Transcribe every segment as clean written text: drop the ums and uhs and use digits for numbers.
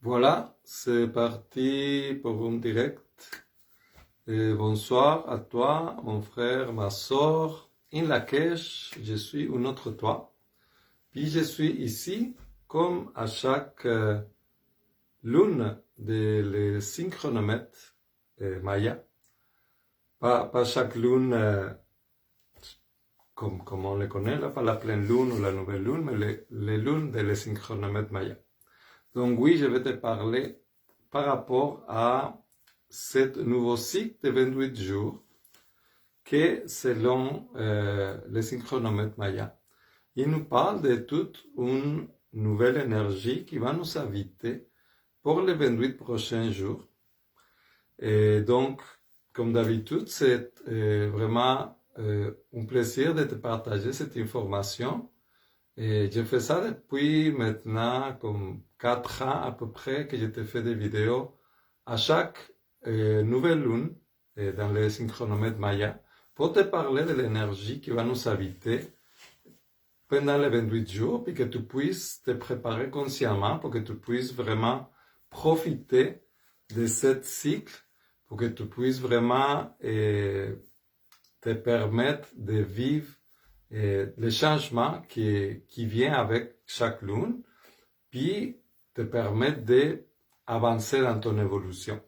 Voilà, c'est parti pour un direct. Et bonsoir à toi, mon frère, ma soeur. In Lakesh, je suis un autre toi. Puis je suis ici, comme à chaque lune de le synchronomètre Maya. Pas chaque lune comme on le connaît, là, pas la pleine lune ou la nouvelle lune, mais les lunes de le synchronomètre Maya. Donc oui, je vais te parler par rapport à ce nouveau cycle de 28 jours que selon le synchronomètre Maya, il nous parle de toute une nouvelle énergie qui va nous inviter pour les 28 prochains jours. Et donc, comme d'habitude, c'est vraiment un plaisir de te partager cette information. Et je fais ça depuis maintenant comme 4 ans à peu près que je te fais des vidéos à chaque nouvelle lune dans le synchronomètre Maya pour te parler de l'énergie qui va nous habiter pendant les 28 jours, puis que tu puisses te préparer consciemment pour que tu puisses vraiment profiter de ce cycle, pour que tu puisses vraiment te permettre de vivre le changement qui vient avec chaque lune, puis te permettre d'avancer dans ton évolution.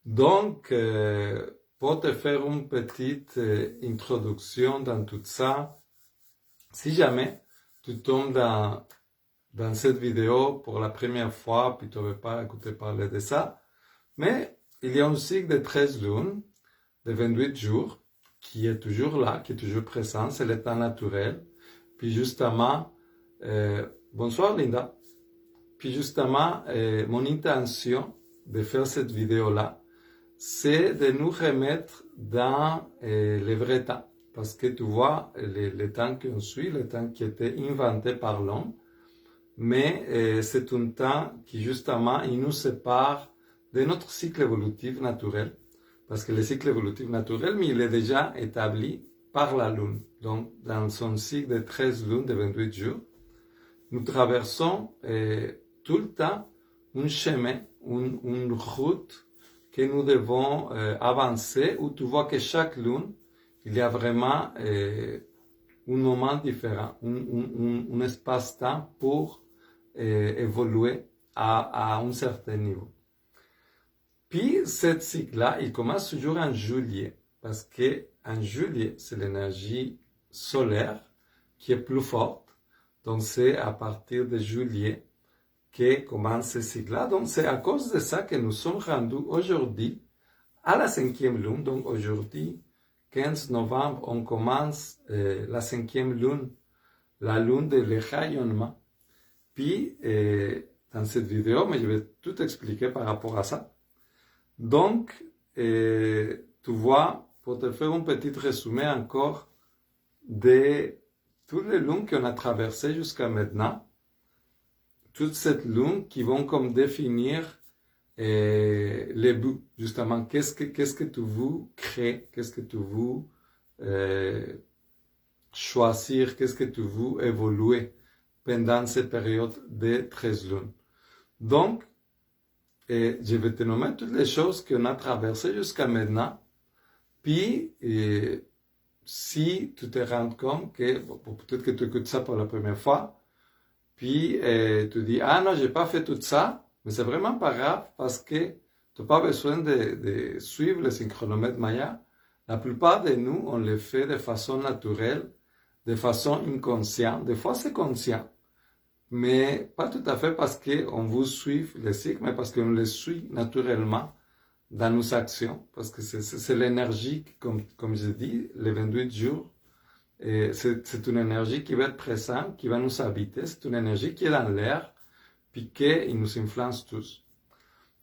Donc, pour te faire une petite introduction dans tout ça, si jamais tu tombes dans cette vidéo pour la première fois, puis tu ne veux pas écouter parler de ça, mais il y a un cycle de 13 lunes, de 28 jours, qui est toujours là, qui est toujours présent, c'est le temps naturel. Puis justement, bonsoir Linda. Puis justement, mon intention de faire cette vidéo-là, c'est de nous remettre dans le vrai temps. Parce que tu vois, le temps qu'on suit, le temps qui était inventé par l'homme, mais c'est un temps qui justement, il nous sépare de notre cycle évolutif naturel. Parce que le cycle évolutif naturel, mais il est déjà établi par la Lune. Donc, dans son cycle de 13 lunes de 28 jours, nous traversons tout le temps un chemin, une route que nous devons avancer, où tu vois que chaque lune, il y a vraiment un moment différent, un espace-temps pour évoluer à un certain niveau. Puis, ce cycle-là, il commence toujours en juillet, parce que en juillet, c'est l'énergie solaire qui est plus forte. Donc, c'est à partir de juillet que commence ce cycle-là. Donc, c'est à cause de ça que nous sommes rendus aujourd'hui à la 5e lune. Donc, aujourd'hui, 15 novembre, on commence la 5e lune, la lune de l'érayonnement. Puis, dans cette vidéo, mais je vais tout expliquer par rapport à ça. Donc, tu vois, pour te faire un petit résumé encore de toutes les lunes qu'on a traversées jusqu'à maintenant, toutes ces lunes qui vont comme définir les buts, justement, qu'est-ce que tu veux créer, qu'est-ce que tu veux choisir, qu'est-ce que tu veux évoluer pendant cette période de 13 lunes. Donc, et je vais te nommer toutes les choses qu'on a traversées jusqu'à maintenant. Puis, si tu te rends compte que, peut-être que tu écoutes ça pour la première fois, puis tu dis, ah non, j'ai pas fait tout ça, mais c'est vraiment pas grave parce que tu n'as pas besoin de suivre le synchronomètre Maya. La plupart de nous, on le fait de façon naturelle, de façon inconsciente. Des fois, c'est conscient. Mais pas tout à fait parce qu'on vous suit le cycle, mais parce qu'on le suit naturellement dans nos actions. Parce que c'est l'énergie, comme je dis, les 28 jours, et c'est une énergie qui va être présente, qui va nous habiter, c'est une énergie qui est dans l'air, puis qui nous influence tous.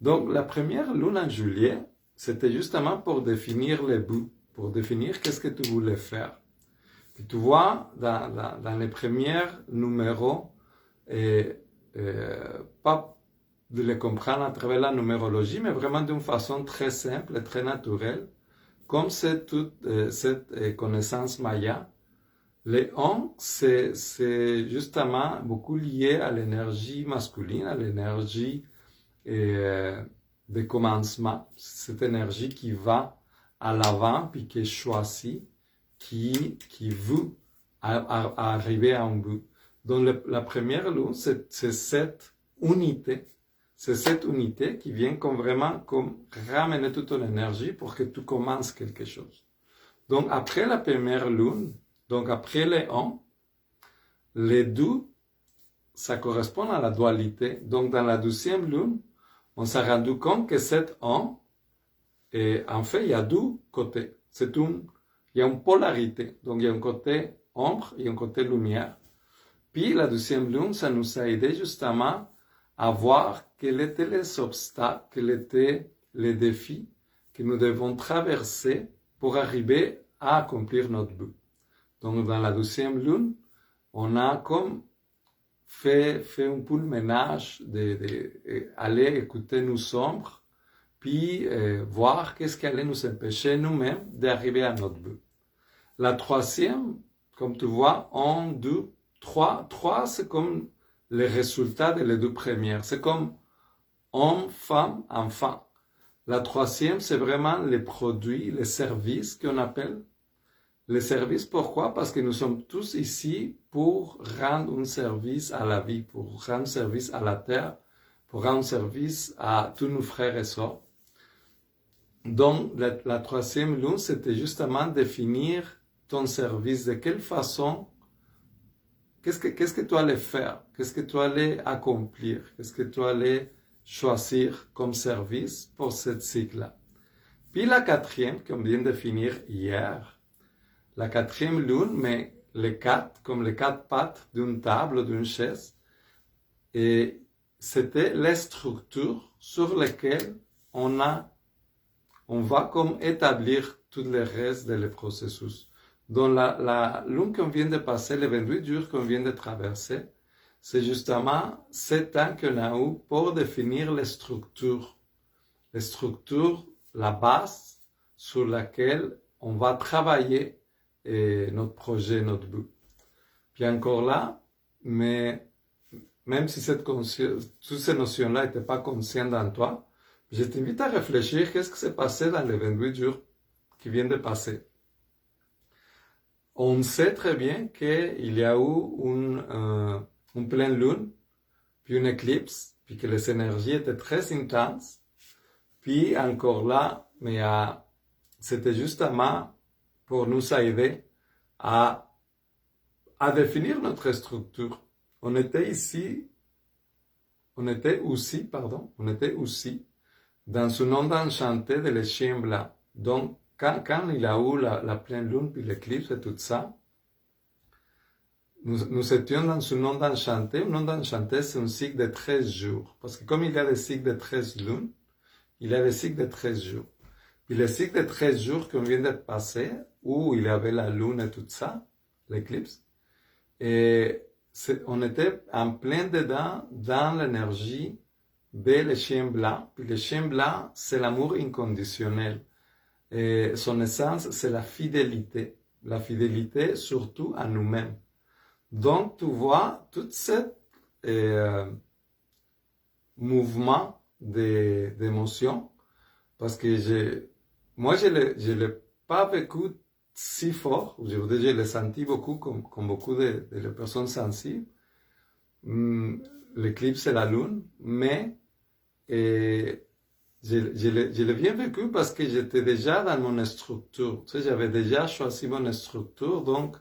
Donc, la première lune en juillet, c'était justement pour définir les buts, pour définir qu'est-ce que tu voulais faire. Puis tu vois, dans les premiers numéros, pas de les comprendre à travers la numérologie, mais vraiment d'une façon très simple et très naturelle, comme c'est toute cette connaissance maya. Les 1, c'est justement beaucoup lié à l'énergie masculine, à l'énergie de commencement, cette énergie qui va à l'avant, puis qui est choisie, qui veut arriver à un but. Donc la première lune, c'est cette unité. C'est cette unité qui vient comme vraiment comme ramener toute ton énergie pour que tu commences quelque chose. Donc après la première lune, donc après les 1, les 2, ça correspond à la dualité. Donc dans la 12e lune, on s'est rendu compte que cette 1, et en fait, il y a 2 côtés. Il y a une polarité. Donc il y a un côté ombre et un côté lumière. Puis la 12e lune, ça nous a aidé justement à voir quels étaient les obstacles, quels étaient les défis que nous devons traverser pour arriver à accomplir notre but. Donc dans la 12e lune, on a comme fait un peu le ménage d'aller écouter nos ombres, puis voir qu'est-ce qui allait nous empêcher nous-mêmes d'arriver à notre but. La 3e, comme tu vois, 1, 2, 3, c'est comme les résultats des 2 premières. C'est comme homme, femme, enfant. La 3e, c'est vraiment les produits, les services qu'on appelle. Les services, pourquoi? Parce que nous sommes tous ici pour rendre un service à la vie, pour rendre service à la terre, pour rendre service à tous nos frères et sœurs. Donc, la 3e lune, c'était justement définir ton service, de quelle façon, qu'est-ce que tu allais faire, qu'est-ce que tu allais accomplir, qu'est-ce que tu allais choisir comme service pour ce cycle-là. Puis la 4e, qu'on vient de finir hier, la 4e lune, mais les 4, comme les 4 pattes d'une table, d'une chaise, et c'était les structures sur lesquelles on va comme établir tout le reste des processus. Donc la lune qu'on vient de passer, les 28 jours qu'on vient de traverser, c'est justement ce temps qu'on a eu pour définir les structures, la base sur laquelle on va travailler notre projet, notre but. Puis encore là, mais même si toutes ces notions-là n'étaient pas conscientes en toi, je t'invite à réfléchir qu'est-ce qui s'est passé dans les 28 jours qui viennent de passer. On sait très bien qu'il y a eu une pleine lune, puis une éclipse, puis que les énergies étaient très intenses. Puis encore là, mais c'était justement pour nous aider à définir notre structure. On était aussi dans une onde enchantée de les chiens blancs. Donc, quand il y a eu la pleine lune, puis l'éclipse et tout ça, nous étions dans une onde enchantée. Une onde enchantée, c'est un cycle de 13 jours. Parce que comme il y a des cycles de 13 lunes, il y a des cycles de 13 jours. Puis le cycle de 13 jours qu'on vient de passer, où il y avait la lune et tout ça, l'éclipse, et on était en plein dedans dans l'énergie des chiens blancs. Puis les chiens blancs, c'est l'amour inconditionnel. Et son essence, c'est la fidélité surtout à nous-mêmes. Donc, tu vois, tout ce mouvement d'émotions, parce que moi, je l'ai pas vécu si fort, je l'ai senti beaucoup, comme beaucoup de personnes sensibles, l'éclipse et la lune, mais je l'ai bien vécu parce que j'étais déjà dans mon structure. Tu sais, j'avais déjà choisi mon structure, donc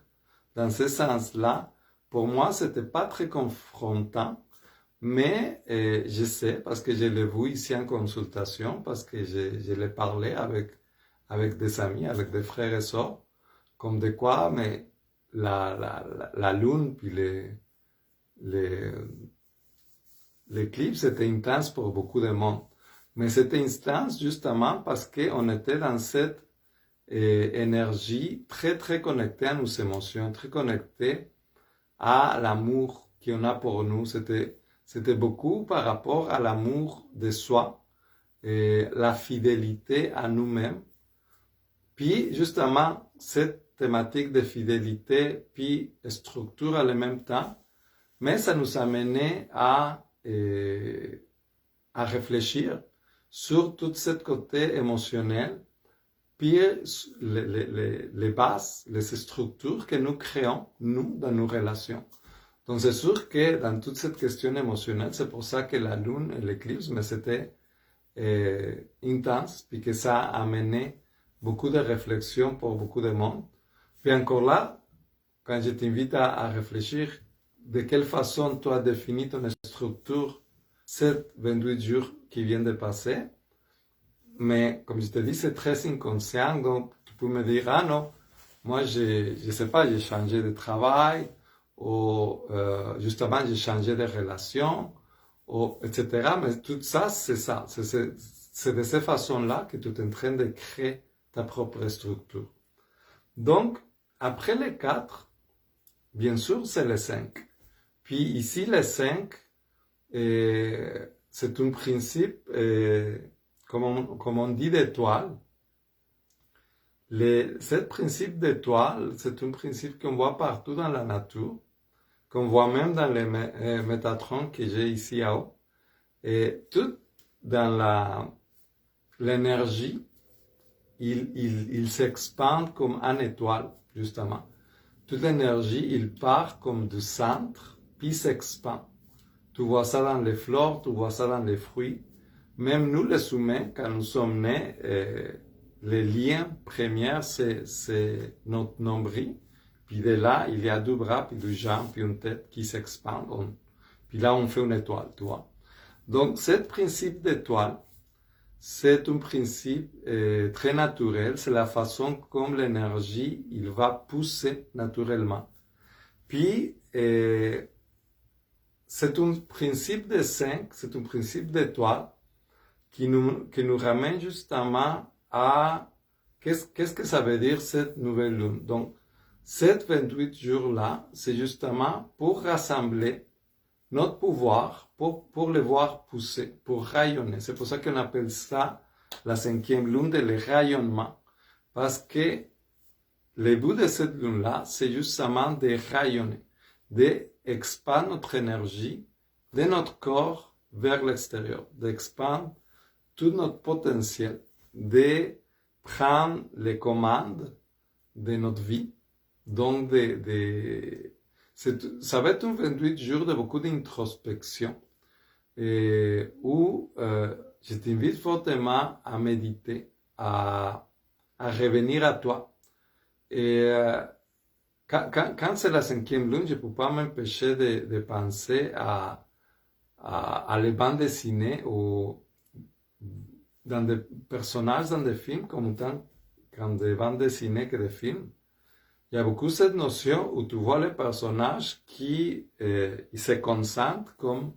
dans ce sens-là, pour moi, c'était pas très confrontant, mais je sais, parce que je l'ai vu ici en consultation, parce que je l'ai parlé avec des amis, avec des frères et sœurs, comme de quoi, mais la lune, puis l'éclipse, c'était intense pour beaucoup de monde. Mais c'était intense justement parce qu'on était dans cette énergie très, très connectée à nos émotions, très connectée à l'amour qu'on a pour nous. C'était beaucoup par rapport à l'amour de soi, et la fidélité à nous-mêmes. Puis, justement, cette thématique de fidélité, puis structure en même temps, mais ça nous a mené à à réfléchir sur tout ce côté émotionnel, puis les bases, les structures que nous créons, nous, dans nos relations. Donc c'est sûr que dans toute cette question émotionnelle, c'est pour ça que la lune et l'éclipse, mais c'était intense, puis que ça a amené beaucoup de réflexions pour beaucoup de monde. Puis encore là, quand je t'invite à réfléchir, de quelle façon tu as défini ton structure ces 28 jours qui viennent de passer. Mais comme je te dis, c'est très inconscient, donc tu peux me dire, ah non, moi je sais pas, j'ai changé de travail, ou justement j'ai changé de relation, ou, etc. Mais tout ça, c'est ça. C'est de cette façon-là que tu es en train de créer ta propre structure. Donc, après les 4, bien sûr, c'est les 5. Puis ici, les 5, c'est un principe, comme on dit, d'étoile. Ce principe d'étoile, c'est un principe qu'on voit partout dans la nature, qu'on voit même dans les métatrons que j'ai ici en haut. Et tout dans l'énergie, il s'expande comme une étoile, justement. Toute l'énergie, il part comme du centre, puis s'expand. Tu vois ça dans les fleurs, tu vois ça dans les fruits. Même nous, les humains, quand nous sommes nés, les liens premiers, c'est notre nombril. Puis de là, il y a 2 bras, puis 2 jambes, puis une tête qui s'expandent. Puis là, on fait une étoile, tu vois. Donc, ce principe d'étoile, c'est un principe très naturel. C'est la façon comme l'énergie, il va pousser naturellement. Puis, c'est un principe de 5, c'est un principe d'étoile qui nous ramène justement à qu'est-ce que ça veut dire cette nouvelle lune. Donc, ces 28 jours-là, c'est justement pour rassembler notre pouvoir, pour le voir pousser, pour rayonner. C'est pour ça qu'on appelle ça la 5e lune de le rayonnement. Parce que le but de cette lune-là, c'est justement de rayonner, d'expandre notre énergie de notre corps vers l'extérieur, d'expandre tout notre potentiel, de prendre les commandes de notre vie, donc ça va être un 28 jours de beaucoup d'introspection, où je t'invite fortement à méditer, à revenir à toi. Et quand c'est la 5e lune, je ne peux pas m'empêcher de penser à les bandes dessinées ou dans des personnages dans des films, comme autant quand des bandes dessinées que des films. Il y a beaucoup cette notion où tu vois les personnages qui ils se concentrent comme,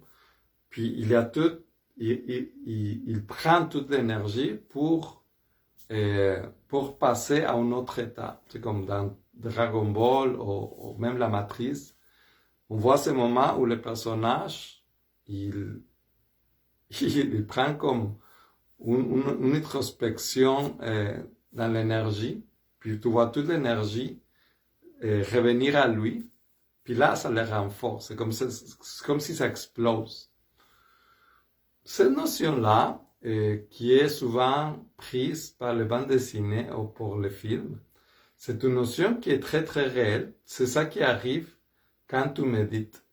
puis il y a tout, il prend toute l'énergie pour passer à un autre état. C'est comme dans Dragon Ball ou même la Matrice. On voit ce moment où le personnage, il prend comme une introspection dans l'énergie, puis tu vois toute l'énergie revenir à lui, puis là, ça le renforce. C'est comme si ça explose. Cette notion-là, qui est souvent prise par les bandes dessinées ou pour les films, c'est une notion qui est très très réelle. C'est ça qui arrive quand tu médites.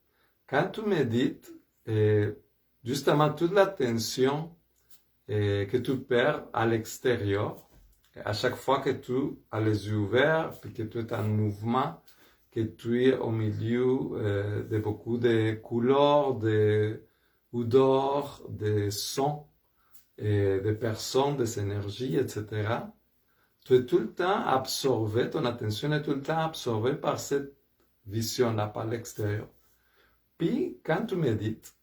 Quand tu médites, justement toute la tension que tu perds à l'extérieur, à chaque fois que tu as les yeux ouverts, puis que tu es en mouvement, que tu es au milieu de beaucoup de couleurs, de odeurs, de sons, de personnes, des énergies, etc. Tu es tout le temps absorbé, ton attention est tout le temps absorbée par cette vision-là, par l'extérieur. Puis, quand tu médites,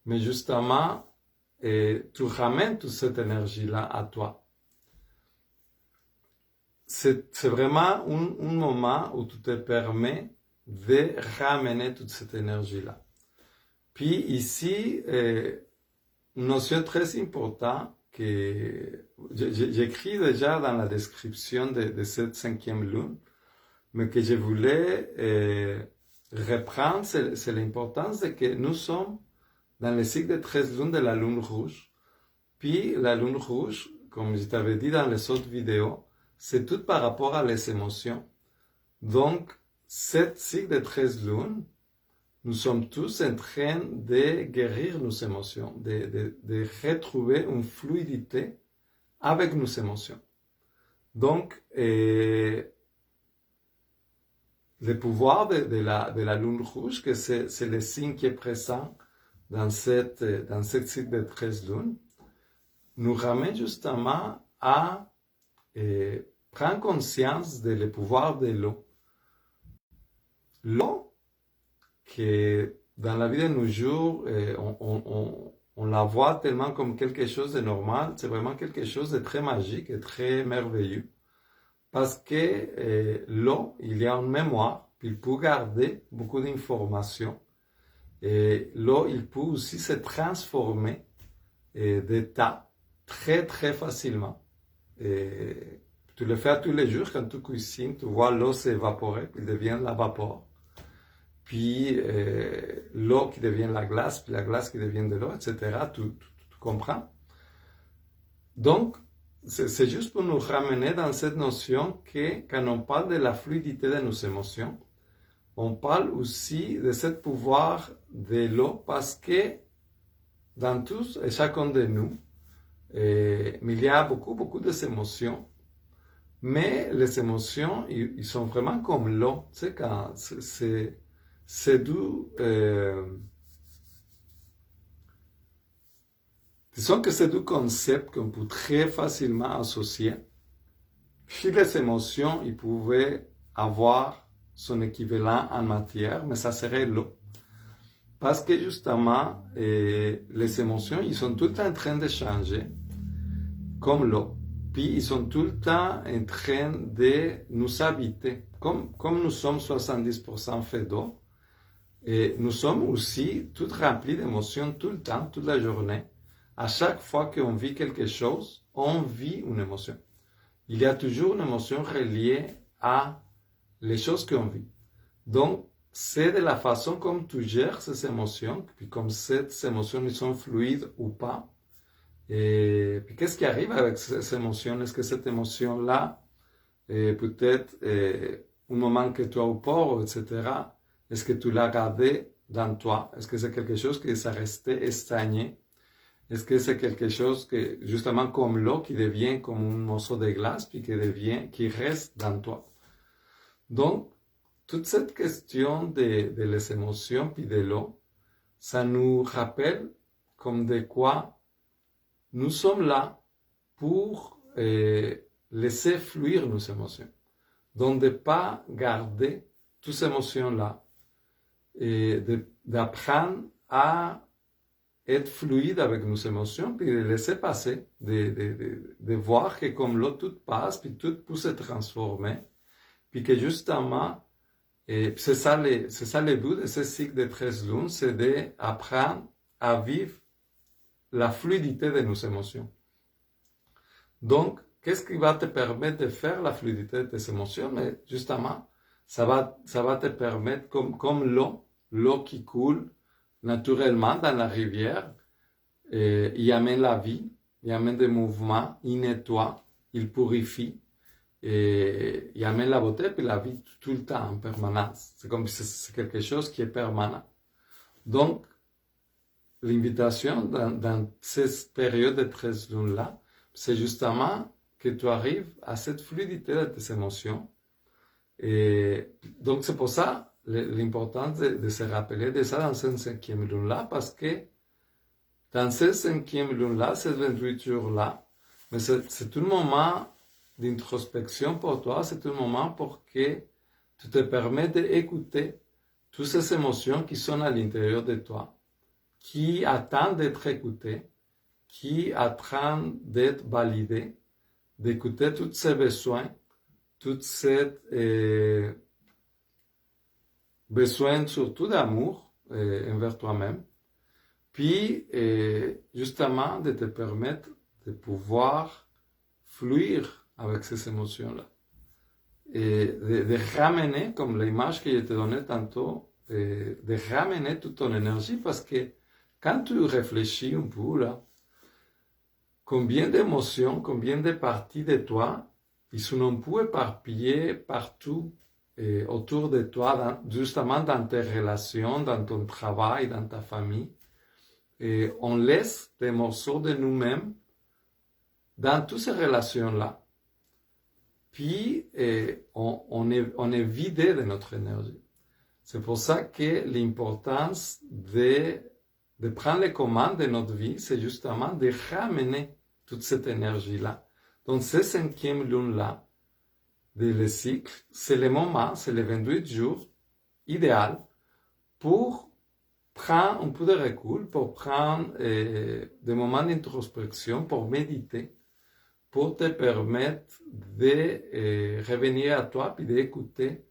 mais justement, tu ramènes toute cette énergie-là à toi. C'est vraiment un moment où tu te permets de ramener toute cette énergie-là. Puis ici, une notion très importante que j'écris déjà dans la description de cette 5e lune, mais que je voulais reprendre, c'est l'importance de que nous sommes dans le cycle de 13 lunes de la lune rouge. Puis la lune rouge, comme je t'avais dit dans les autres vidéos, c'est tout par rapport à les émotions. Donc, cette cycle de 13 lunes, nous sommes tous en train de guérir nos émotions, de retrouver une fluidité avec nos émotions. Donc, le pouvoir de la lune rouge, que c'est le signe qui est présent dans cette cycle de 13 lunes, nous ramène justement à prendre conscience de le pouvoir de l'eau. L'eau, que dans la vie de nos jours, on la voit tellement comme quelque chose de normal, c'est vraiment quelque chose de très magique et très merveilleux. Parce que l'eau, il y a une mémoire, puis il peut garder beaucoup d'informations. Et l'eau, il peut aussi se transformer d'état très très facilement. Et tu le fais tous les jours quand tu cuisines, tu vois l'eau s'évaporer, puis devient la vapeur. Puis l'eau qui devient la glace, puis la glace qui devient de l'eau, etc. Tu comprends? Donc, c'est juste pour nous ramener dans cette notion que quand on parle de la fluidité de nos émotions, on parle aussi de ce pouvoir de l'eau parce que dans tous et chacun de nous, il y a beaucoup d'émotions, mais les émotions, ils sont vraiment comme l'eau. Tu sais, quand c'est doux. Disons que c'est deux concepts qu'on peut très facilement associer. Puis les émotions, ils pouvaient avoir son équivalent en matière, mais ça serait l'eau. Parce que justement, les émotions, ils sont tout le temps en train de changer, comme l'eau. Puis ils sont tout le temps en train de nous habiter. Comme nous sommes 70% faits d'eau, et nous sommes aussi tout remplis d'émotions tout le temps, toute la journée. À chaque fois qu'on vit quelque chose, on vit une émotion. Il y a toujours une émotion reliée à les choses qu'on vit. Donc, c'est de la façon comme tu gères ces émotions, puis comme ces émotions ils sont fluides ou pas. Et puis, qu'est-ce qui arrive avec ces émotions? Est-ce que cette émotion-là, peut-être un moment que tu as eu peur, etc., est-ce que tu l'as gardé dans toi? Est-ce que c'est quelque chose qui s'est resté stagné? Est-ce que c'est quelque chose que, justement comme l'eau, qui devient comme un morceau de glace, puis qui reste dans toi? Donc, toute cette question de les émotions, puis de l'eau, ça nous rappelle comme de quoi nous sommes là pour laisser fluir nos émotions. Donc, de ne pas garder toutes ces émotions-là, et d'apprendre à être fluide avec nos émotions, puis de laisser passer, de voir que comme l'eau, tout passe, puis tout peut se transformer, puis que justement, et c'est ça le but de ce cycle de 13 lunes, c'est d'apprendre à vivre la fluidité de nos émotions. Donc, qu'est-ce qui va te permettre de faire la fluidité de tes émotions? Mais justement, ça va te permettre, comme l'eau qui coule naturellement dans la rivière, il amène la vie, il amène des mouvements, il nettoie, il purifie, et il amène la beauté et la vie tout le temps, en permanence. C'est comme si c'est quelque chose qui est permanent. Donc, l'invitation dans cette période de 13 lunes-là, c'est justement que tu arrives à cette fluidité de tes émotions. Et donc, c'est pour ça l'importance de se rappeler de ça dans cette 5e lune-là, parce que dans cette 5e lune-là, cette 28 jours-là, mais c'est tout le moment d'introspection pour toi, c'est tout le moment pour que tu te permettes d'écouter toutes ces émotions qui sont à l'intérieur de toi, qui attendent d'être écoutées, qui attendent d'être validées, d'écouter tous ces besoins, toutes ces besoins surtout d'amour envers toi-même, puis justement de te permettre de pouvoir fluir avec ces émotions-là. Et de ramener, comme l'image que je te donnais tantôt, de ramener toute ton énergie, parce que quand tu réfléchis un peu là, combien d'émotions, combien de parties de toi, ils sont un peu éparpillées partout autour de toi, justement dans tes relations, dans ton travail, dans ta famille. Et on laisse des morceaux de nous-mêmes dans toutes ces relations-là. Puis, on est vidé de notre énergie. C'est pour ça que l'importance de prendre les commandes de notre vie, c'est justement de ramener toute cette énergie-là. Donc, ce 5e lune-là, le cycle, c'est le moment, c'est les 28 jours idéal pour prendre un peu de recul, pour prendre des moments d'introspection, pour méditer, pour te permettre de revenir à toi puis d'écouter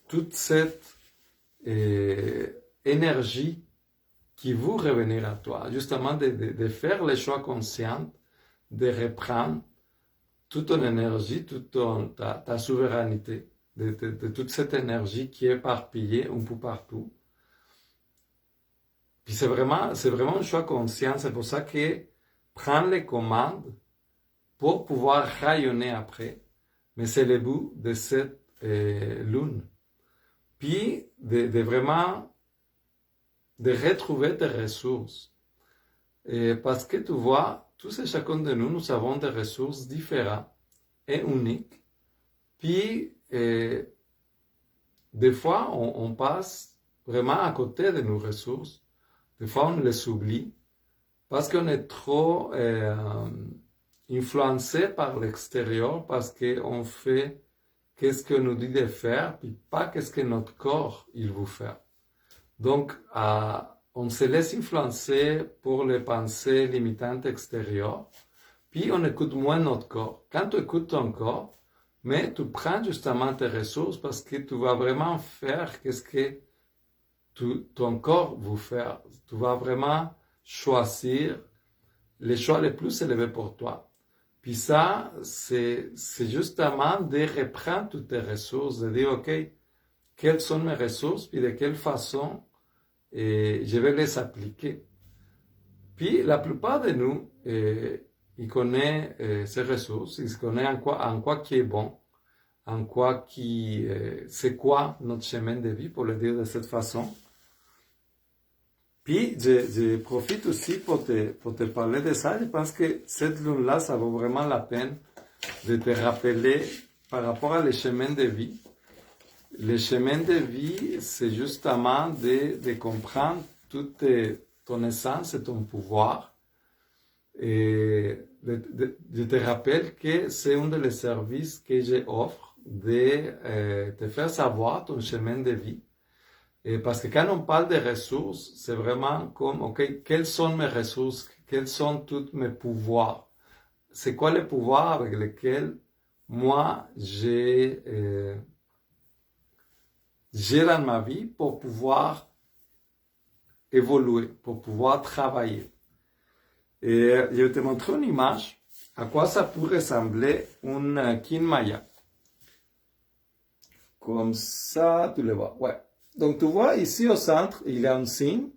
toute cette énergie qui veut revenir à toi. Justement, de faire les choix conscients, de reprendre toute ton énergie, toute ta souveraineté, de toute cette énergie qui est éparpillée un peu partout. Puis c'est vraiment un choix conscient. C'est pour ça que prendre les commandes pour pouvoir rayonner après. Mais c'est le but de cette lune. Puis de vraiment de retrouver tes ressources. Parce que tu vois, tous et chacun de nous, nous avons des ressources différentes et uniques. Puis, des fois, on passe vraiment à côté de nos ressources. Des fois, on les oublie parce qu'on est trop influencé par l'extérieur, parce qu'on fait qu'est-ce qu'on nous dit de faire, puis pas qu'est-ce que notre corps il veut faire. Donc, on se laisse influencer pour les pensées limitantes extérieures, puis on écoute moins notre corps. Quand tu écoutes ton corps, mais tu prends justement tes ressources parce que tu vas vraiment faire qu'est-ce que ton corps veut faire. Tu vas vraiment choisir les choix les plus élevés pour toi. Puis ça, c'est justement de reprendre toutes tes ressources, de dire, OK, quelles sont mes ressources, puis de quelle façon je vais les appliquer. Puis la plupart de nous, ils connaissent ces ressources, ils connaissent en quoi qui est bon, en quoi c'est quoi notre chemin de vie, pour le dire de cette façon. Puis, je profite aussi pour te parler de ça. Je pense que cette lune-là, ça vaut vraiment la peine de te rappeler par rapport à les chemins de vie. Les chemins de vie, c'est justement de comprendre toute ton essence et ton pouvoir. Et je te rappelle que c'est un des services que j'offre de te faire savoir ton chemin de vie. Et parce que quand on parle de ressources, c'est vraiment comme, OK, quelles sont mes ressources? Quels sont tous mes pouvoirs? C'est quoi les pouvoirs avec lesquels moi j'ai dans ma vie pour pouvoir évoluer, pour pouvoir travailler? Et je vais te montrer une image à quoi ça pourrait ressembler un kin maya. Comme ça, tu le vois. Ouais. Donc, tu vois, ici au centre, il y a un signe,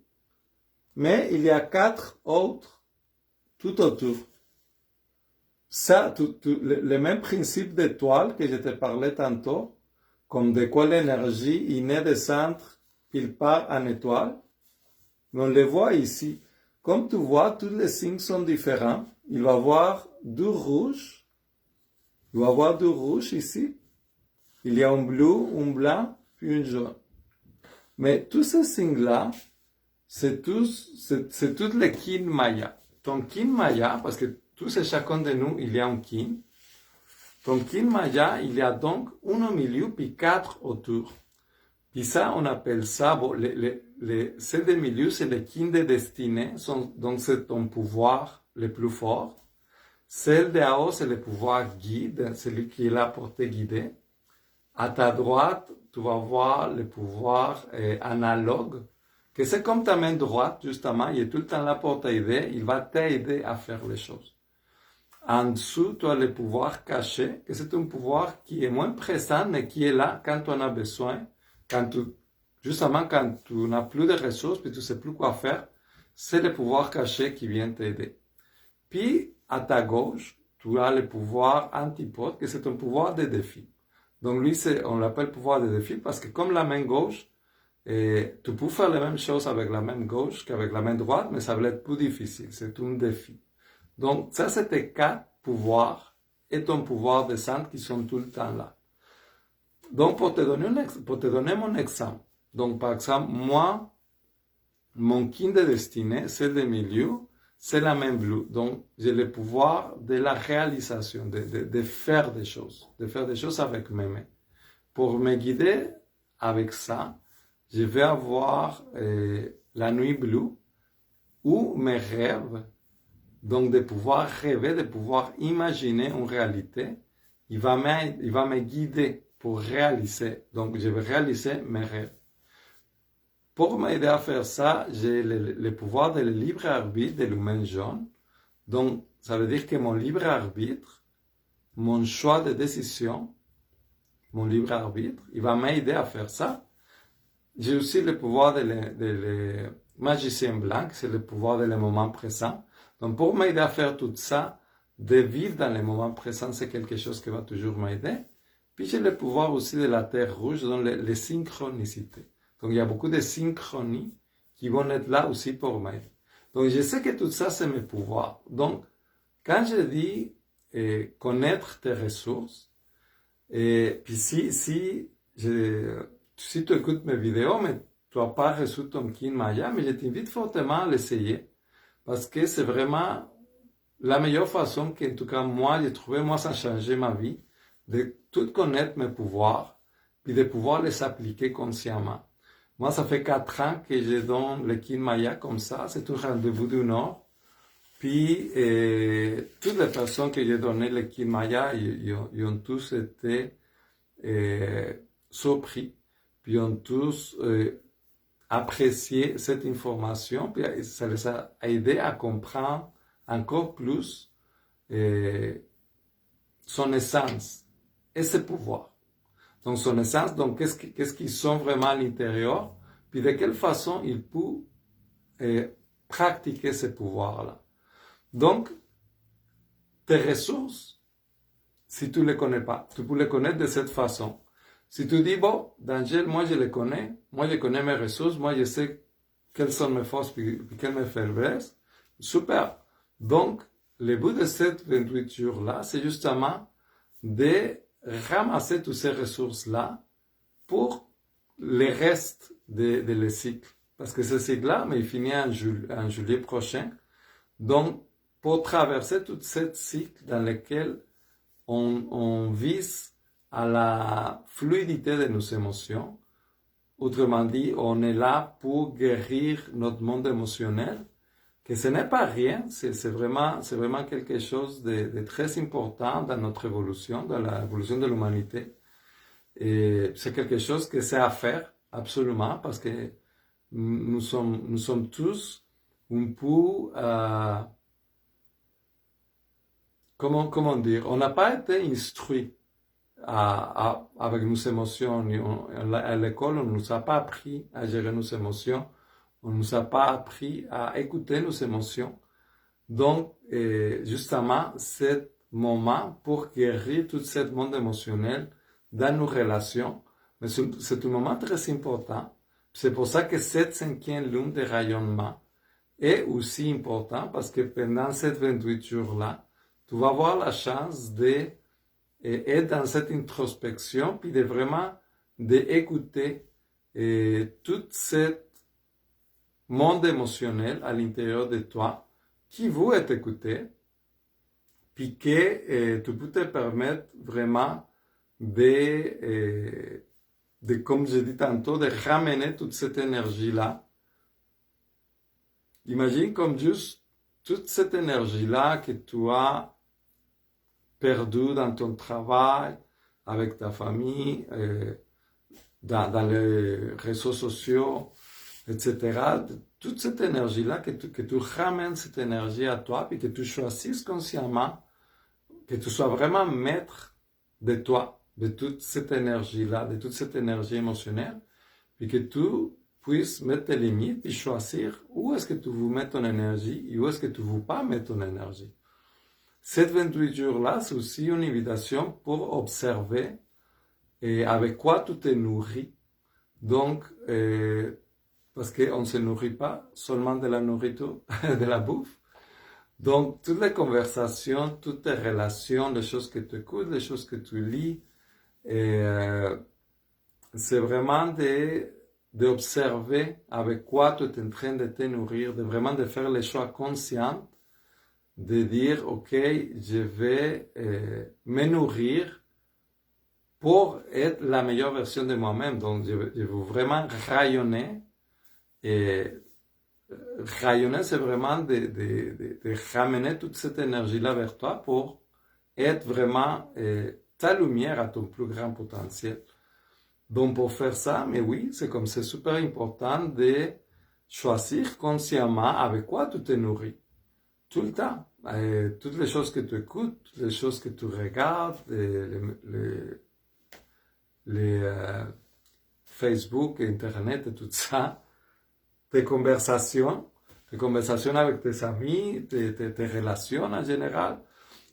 mais il y a 4 autres tout autour. Ça, le même principe d'étoile que je te parlais tantôt, comme de quoi l'énergie, il naît des centres, il part en étoile. Mais on le voit ici. Comme tu vois, tous les signes sont différents. Il va y avoir du rouge. Il va y avoir du rouge ici. Il y a un bleu, un blanc, puis un jaune. Mais tous ces signes-là, c'est tous les kin maya. Ton kin maya, parce que tous et chacun de nous, il y a un kin. Ton kin maya, il y a donc un au milieu, puis 4 autour. Puis ça, on appelle ça, bon, celle des milieux, c'est les kin de destinée, donc c'est ton pouvoir le plus fort. Celle de haut, c'est le pouvoir guide, celui qui est là pour te guider. À ta droite, tu vas voir le pouvoir analogue, que c'est comme ta main droite, justement, il est tout le temps là pour t'aider, il va t'aider à faire les choses. En dessous, tu as le pouvoir caché, que c'est un pouvoir qui est moins présent, mais qui est là quand tu en as besoin, justement quand tu n'as plus de ressources, puis tu ne sais plus quoi faire. c'est le pouvoir caché qui vient t'aider. Puis, à ta gauche, tu as le pouvoir antipode, que c'est un pouvoir de défi. Donc lui, on l'appelle pouvoir de défi parce que comme la main gauche, tu peux faire la même chose avec la main gauche qu'avec la main droite, mais ça va être plus difficile. C'est un défi. Donc ça, c'est tes quatre pouvoirs et ton pouvoir de centre qui sont tout le temps là. Donc pour te donner mon exemple, donc par exemple, moi, mon kin de destinée, c'est le milieu, c'est la main bleue. Donc j'ai le pouvoir de la réalisation, de faire des choses avec mes mains. Pour me guider avec ça, je vais avoir la nuit bleue ou mes rêves, donc de pouvoir rêver, de pouvoir imaginer une réalité. Il va me guider pour réaliser. Donc je vais réaliser mes rêves. Pour m'aider à faire ça, j'ai le pouvoir de le libre arbitre de l'humain jaune. Donc ça veut dire que mon libre arbitre, mon choix de décision, mon libre arbitre, il va m'aider à faire ça. J'ai aussi le pouvoir de magicien blanc, c'est le pouvoir de le moment présent. Donc pour m'aider à faire tout ça, de vivre dans le moment présent, c'est quelque chose qui va toujours m'aider. Puis j'ai le pouvoir aussi de la terre rouge, donc les synchronicités. Donc il y a beaucoup de synchronies qui vont être là aussi pour m'aider. Donc je sais que tout ça, c'est mes pouvoirs. Donc quand je dis connaître tes ressources, et puis si tu écoutes mes vidéos, mais tu n'as pas reçu ton kin Maya, mais je t'invite fortement à l'essayer. Parce que c'est vraiment la meilleure façon qu'en tout cas moi, j'ai trouvé, moi, ça a changé ma vie, de tout connaître mes pouvoirs, puis de pouvoir les appliquer consciemment. Moi, ça fait 4 ans que je donne le kin Maya comme ça, c'est un rendez-vous du Nord. Puis, toutes les personnes que j'ai donné le kin Maya, ils ont tous été surpris, puis ont tous apprécié cette information, puis ça les a aidés à comprendre encore plus son essence et ses pouvoirs. Donc son essence, donc qu'est-ce qu'ils sont vraiment à l'intérieur, puis de quelle façon ils peuvent pratiquer ces pouvoirs-là. Donc, tes ressources, si tu ne les connais pas, tu peux les connaître de cette façon. Si tu dis, bon, Dangel, moi je les connais, moi je connais mes ressources, moi je sais quelles sont mes forces et quelles mes faiblesses, super. Donc, le but de cette 28 jours-là, c'est justement de ramasser toutes ces ressources-là pour les restes de le cycle. Parce que ce cycle-là, mais il finit en juillet prochain. Donc, pour traverser tout ce cycle dans lequel on vise à la fluidité de nos émotions. Autrement dit, on est là pour guérir notre monde émotionnel, que ce n'est pas rien, c'est vraiment quelque chose de très important dans notre évolution, dans l'évolution de l'humanité. Et c'est quelque chose que c'est à faire, absolument, parce que nous sommes tous un peu... comment dire, on n'a pas été instruit avec nos émotions. À l'école, on ne nous a pas appris à gérer nos émotions. On ne nous a pas appris à écouter nos émotions. Donc, justement, c'est moment pour guérir tout ce monde émotionnel dans nos relations. Mais c'est un moment très important. C'est pour ça que cette 5e lune de rayonnement est aussi important, parce que pendant ces 28 jours-là, tu vas avoir la chance d'être dans cette introspection, puis de vraiment d'écouter tout ce monde émotionnel à l'intérieur de toi qui veut être écouté, puis que tu peux te permettre vraiment de, comme je dis tantôt, de ramener toute cette énergie-là. Imagine comme juste toute cette énergie-là que tu as perdu dans ton travail, avec ta famille, dans les réseaux sociaux, etc. Toute cette énergie-là, que tu ramènes cette énergie à toi, puis que tu choisisses consciemment, que tu sois vraiment maître de toi, de toute cette énergie-là, de toute cette énergie émotionnelle, puis que tu puisses mettre tes limites et choisir où est-ce que tu veux mettre ton énergie et où est-ce que tu ne veux pas mettre ton énergie. Ces 28 jours-là, c'est aussi une invitation pour observer avec quoi tu te nourris. Donc, parce qu'on ne se nourrit pas seulement de la nourriture, de la bouffe. Donc, toutes les conversations, toutes tes relations, les choses que tu écoutes, les choses que tu lis, c'est vraiment d'observer avec quoi tu es en train de te nourrir, de vraiment de faire les choix conscients, de dire, ok, je vais me nourrir pour être la meilleure version de moi-même. Donc, je veux vraiment rayonner. Et rayonner, c'est vraiment de ramener toute cette énergie-là vers toi pour être vraiment ta lumière à ton plus grand potentiel. Donc, pour faire ça, mais oui, c'est super important de choisir consciemment avec quoi tu te nourris. Tout le temps. Toutes les choses que tu écoutes, toutes les choses que tu regardes, les Facebook, Internet et tout ça, tes conversations avec tes amis, tes relations en général.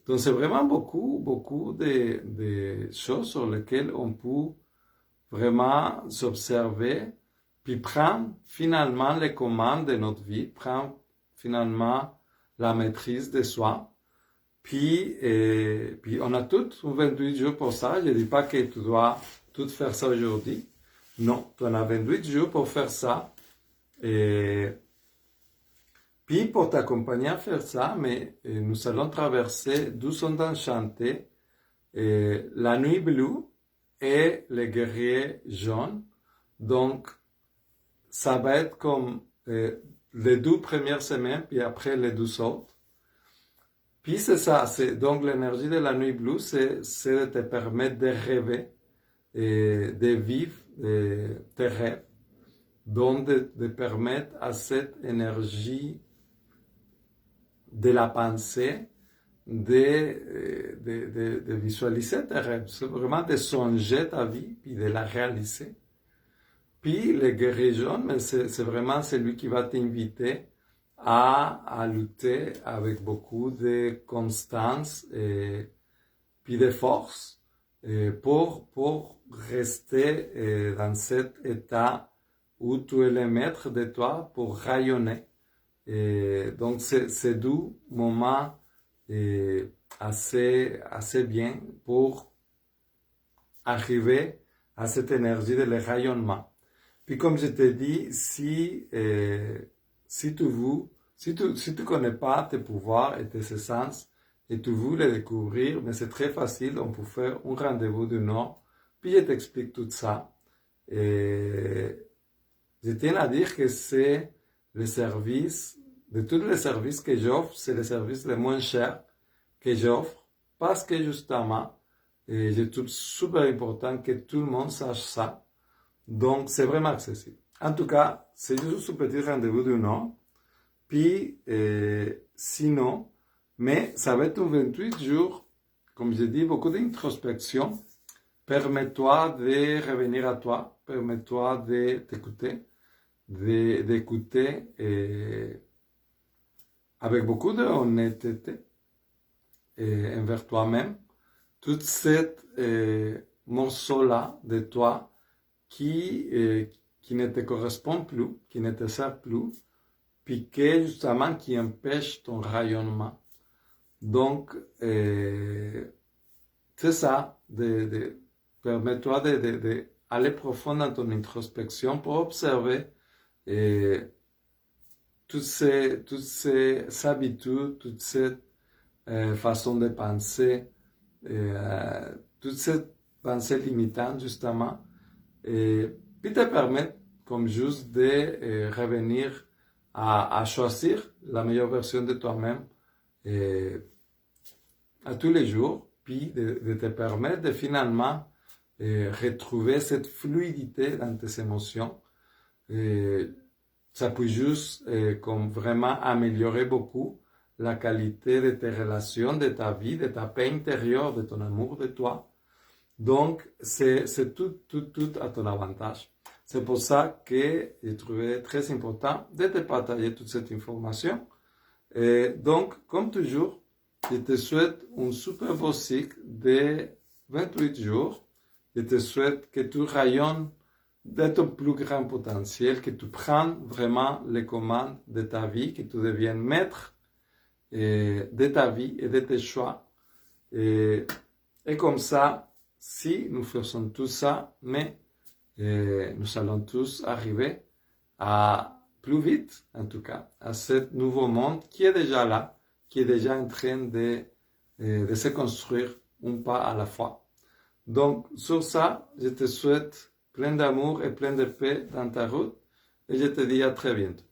Donc, c'est vraiment beaucoup de choses sur lesquelles on peut vraiment s'observer, puis prendre finalement les commandes de notre vie, prendre finalement la maîtrise de soi. Puis on a tous 28 jours pour ça. Je ne dis pas que tu dois tout faire ça aujourd'hui. Non, tu en as 28 jours pour faire ça. Et puis pour t'accompagner à faire ça, mais nous allons traverser 12 ondes enchantées, la nuit bleue et les guerriers jaunes. Donc, ça va être comme les 12 premières semaines, puis après les 12 autres. Puis c'est ça, donc l'énergie de la nuit bleue, c'est de te permettre de rêver et de vivre tes rêves. Donc de permettre à cette énergie de la pensée de visualiser tes rêves. C'est vraiment de songer ta vie, puis de la réaliser. Puis le guerrier jaune, c'est vraiment celui qui va t'inviter à lutter avec beaucoup de constance et puis de force pour rester dans cet état où tu es le maître de toi pour rayonner. Et donc c'est doux moment assez bien pour arriver à cette énergie de le rayonnement. Puis comme je t'ai dit, si tu connais pas tes pouvoirs et tes essences et tu veux les découvrir, mais c'est très facile, on peut faire un rendez-vous d'une heure, puis je t'explique tout ça. Et je tiens à dire que c'est le service, de tous les services que j'offre, c'est le service le moins cher que j'offre, parce que justement, je trouve super important que tout le monde sache ça. Donc, c'est vraiment accessible. En tout cas, c'est juste un petit rendez-vous d'une heure. Puis, sinon, mais ça va être 28 jours, comme je dis, beaucoup d'introspection. Permets-toi de revenir à toi. Permets-toi de t'écouter. D'écouter avec beaucoup d'honnêteté envers toi-même. Toute cette morceau-là de toi qui ne te correspond plus, qui ne te sert plus, puis justement qui empêche ton rayonnement. Donc, c'est ça, permets-toi d'aller profond dans ton introspection pour observer toutes ces habitudes, toute cette façon de penser, toute cette pensée limitante justement, et puis te permettre comme juste de revenir à choisir la meilleure version de toi-même à tous les jours, puis de te permettre de finalement retrouver cette fluidité dans tes émotions. Ça peut juste comme vraiment améliorer beaucoup la qualité de tes relations, de ta vie, de ta paix intérieure, de ton amour de toi. Donc, c'est tout à ton avantage. C'est pour ça que j'ai trouvé très important de te partager toute cette information. Et donc, comme toujours, je te souhaite un super beau cycle de 28 jours. Je te souhaite que tu rayonnes de ton plus grand potentiel, que tu prennes vraiment les commandes de ta vie, que tu deviennes maître de ta vie et de tes choix. Et comme ça, si nous faisons tout ça, mais nous allons tous arriver à plus vite, en tout cas, à ce nouveau monde qui est déjà là, qui est déjà en train de se construire un pas à la fois. Donc, sur ça, je te souhaite plein d'amour et plein de paix dans ta route et je te dis à très bientôt.